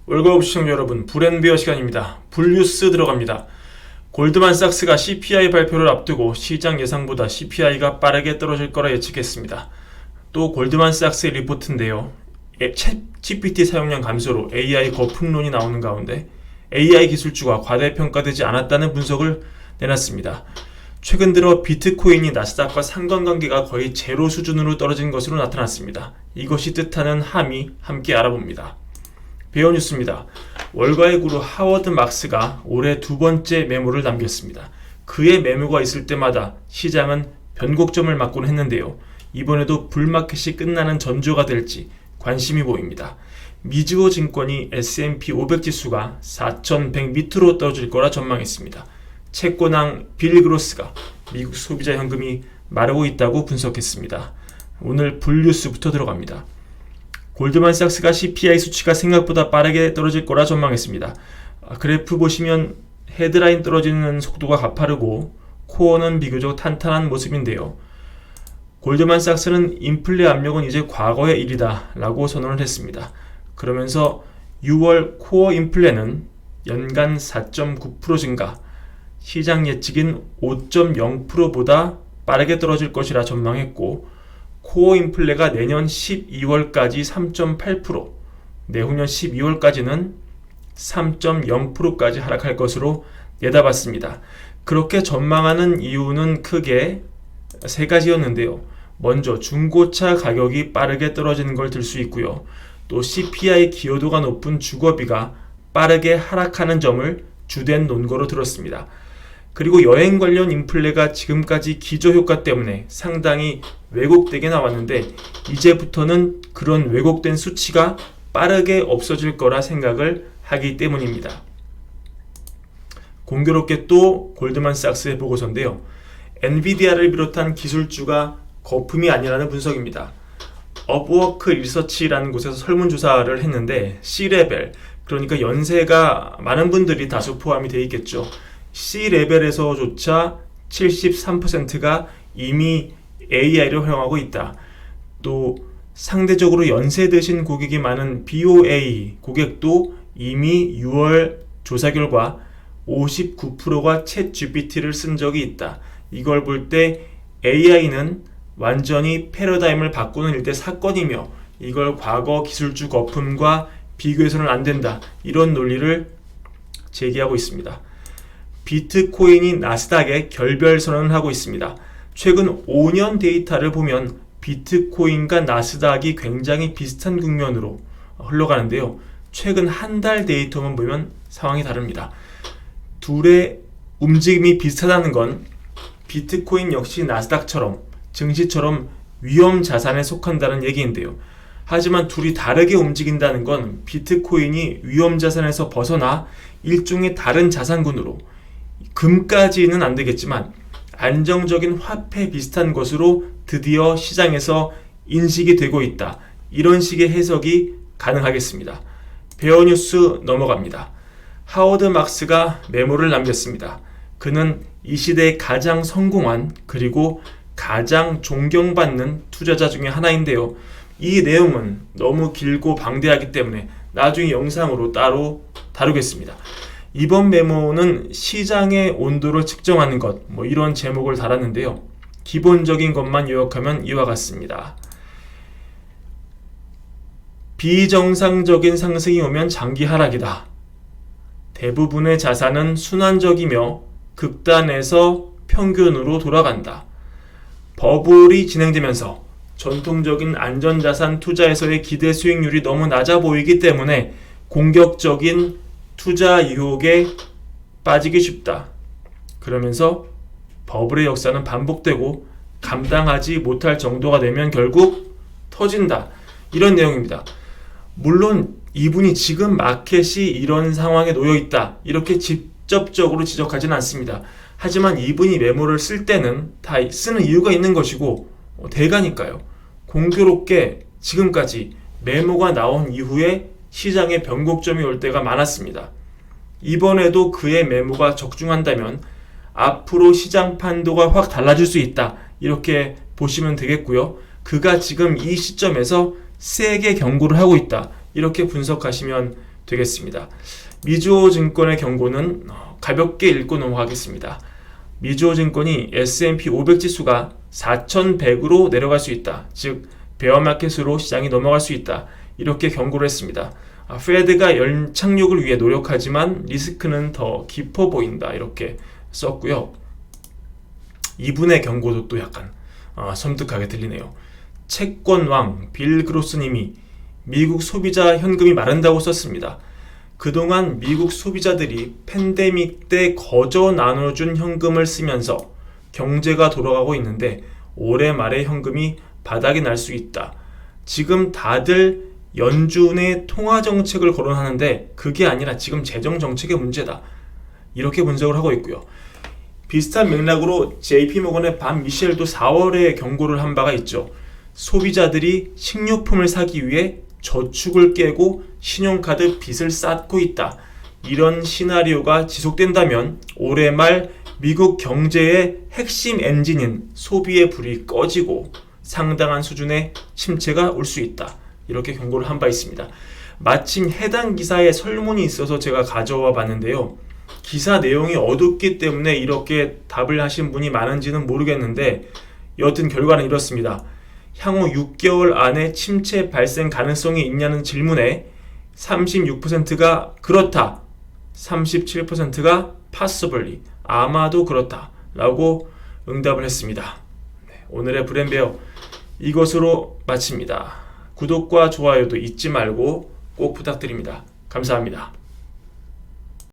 월급 시청자 여러분, 불앤비어 시간입니다. 불뉴스 들어갑니다. 골드만삭스가 CPI 발표를 앞두고 시장 예상보다 CPI가 빠르게 떨어질 거라 예측했습니다. 또 골드만삭스의 리포트인데요. 챗 GPT 사용량 감소로 AI 거품론이 나오는 가운데 AI 기술주가 과대평가되지 않았다는 분석을 내놨습니다. 최근 들어 비트코인이 나스닥과 상관관계가 거의 제로 수준으로 떨어진 것으로 나타났습니다. 이것이 뜻하는 함의 함께 알아봅니다. 베어뉴스입니다. 월가의 구루 하워드 막스가 올해 두 번째 매물을 남겼습니다. 그의 매물가 있을 때마다 시장은 변곡점을 맞곤 했는데요. 이번에도 불마켓이 끝나는 전조가 될지 관심이 보입니다. 미즈호 증권이 S&P 500 지수가 4,100 밑으로 떨어질 거라 전망했습니다. 채권왕 빌 그로스가 미국 소비자 현금이 마르고 있다고 분석했습니다. 오늘 불뉴스부터 들어갑니다. 골드만삭스가 CPI 수치가 생각보다 빠르게 떨어질 거라 전망했습니다. 그래프 보시면 헤드라인 떨어지는 속도가 가파르고 코어는 비교적 탄탄한 모습인데요. 골드만삭스는 인플레 압력은 이제 과거의 일이다 라고 선언을 했습니다. 그러면서 6월 코어 인플레는 연간 4.9% 증가, 시장 예측인 5.0%보다 빠르게 떨어질 것이라 전망했고, 코어 인플레가 내년 12월까지 3.8%, 내후년 12월까지는 3.0%까지 하락할 것으로 내다봤습니다. 그렇게 전망하는 이유는 크게 세 가지였는데요. 먼저 중고차 가격이 빠르게 떨어지는 걸 들 수 있고요. 또 CPI 기여도가 높은 주거비가 빠르게 하락하는 점을 주된 논거로 들었습니다. 그리고 여행 관련 인플레가 지금까지 기저효과 때문에 상당히 왜곡되게 나왔는데 이제부터는 그런 왜곡된 수치가 빠르게 없어질 거라 생각을 하기 때문입니다. 공교롭게 또 골드만삭스의 보고서인데요. 엔비디아를 비롯한 기술주가 거품이 아니라는 분석입니다. 업워크 리서치라는 곳에서 설문조사를 했는데 C레벨, 그러니까 연세가 많은 분들이 다수 포함이 되어 있겠죠. C레벨에서조차 73%가 이미 AI를 활용하고 있다. 또 상대적으로 연세 드신 고객이 많은 BOA 고객도 이미 6월 조사 결과 59%가 챗 GPT를 쓴 적이 있다. 이걸 볼 때 AI는 완전히 패러다임을 바꾸는 일대 사건이며 이걸 과거 기술주 거품과 비교해서는 안 된다. 이런 논리를 제기하고 있습니다. 비트코인이 나스닥에 결별 선언을 하고 있습니다. 최근 5년 데이터를 보면 비트코인과 나스닥이 굉장히 비슷한 국면으로 흘러가는데요. 최근 한 달 데이터만 보면 상황이 다릅니다. 둘의 움직임이 비슷하다는 건 비트코인 역시 나스닥처럼 증시처럼 위험 자산에 속한다는 얘기인데요. 하지만 둘이 다르게 움직인다는 건 비트코인이 위험 자산에서 벗어나 일종의 다른 자산군으로, 금까지는 안 되겠지만 안정적인 화폐 비슷한 것으로 드디어 시장에서 인식이 되고 있다. 이런 식의 해석이 가능하겠습니다. 베어뉴스 넘어갑니다. 하워드 막스가 메모를 남겼습니다. 그는 이 시대에 가장 성공한 그리고 가장 존경받는 투자자 중에 하나인데요. 이 내용은 너무 길고 방대하기 때문에 나중에 영상으로 따로 다루겠습니다. 이번 메모는 시장의 온도를 측정하는 것, 이런 제목을 달았는데요. 기본적인 것만 요약하면 이와 같습니다. 비정상적인 상승이 오면 장기 하락이다. 대부분의 자산은 순환적이며 극단에서 평균으로 돌아간다. 버블이 진행되면서 전통적인 안전자산 투자에서의 기대 수익률이 너무 낮아 보이기 때문에 공격적인 투자 유혹에 빠지기 쉽다. 그러면서 버블의 역사는 반복되고 감당하지 못할 정도가 되면 결국 터진다. 이런 내용입니다. 물론 이분이 지금 마켓이 이런 상황에 놓여 있다. 이렇게 직접적으로 지적하지는 않습니다. 하지만 이분이 메모를 쓸 때는 다 쓰는 이유가 있는 것이고 대가니까요. 공교롭게 지금까지 메모가 나온 이후에 시장에 변곡점이 올 때가 많았습니다. 이번에도 그의 메모가 적중한다면 앞으로 시장 판도가 확 달라질 수 있다. 이렇게 보시면 되겠고요. 그가 지금 이 시점에서 세게 경고를 하고 있다. 이렇게 분석하시면 되겠습니다. 미주호증권의 경고는 가볍게 읽고 넘어가겠습니다. 미주호증권이 S&P 500 지수가 4,100으로 내려갈 수 있다. 즉 베어마켓으로 시장이 넘어갈 수 있다. 이렇게 경고를 했습니다. 페드가 연착륙을 위해 노력하지만 리스크는 더 깊어 보인다. 이렇게 썼고요. 이분의 경고도 또 약간 섬뜩하게 들리네요. 채권왕 빌 그로스님이 미국 소비자 현금이 마른다고 썼습니다. 그동안 미국 소비자들이 팬데믹 때 거저 나눠준 현금을 쓰면서 경제가 돌아가고 있는데 올해 말에 현금이 바닥이 날 수 있다. 지금 다들 연준의 통화정책을 거론하는데 그게 아니라 지금 재정정책의 문제다. 이렇게 분석을 하고 있고요. 비슷한 맥락으로 JP모건의 반 미셸도 4월에 경고를 한 바가 있죠. 소비자들이 식료품을 사기 위해 저축을 깨고 신용카드 빚을 쌓고 있다. 이런 시나리오가 지속된다면 올해 말 미국 경제의 핵심 엔진인 소비의 불이 꺼지고 상당한 수준의 침체가 올 수 있다. 이렇게 경고를 한 바 있습니다. 마침 해당 기사에 설문이 있어서 제가 가져와 봤는데요. 기사 내용이 어둡기 때문에 이렇게 답을 하신 분이 많은지는 모르겠는데 여튼 결과는 이렇습니다. 향후 6개월 안에 침체 발생 가능성이 있냐는 질문에 36%가 그렇다, 37%가 possibly, 아마도 그렇다 라고 응답을 했습니다. 오늘의 브랜베어 이것으로 마칩니다. 구독과 좋아요도 잊지 말고 꼭 부탁드립니다. 감사합니다.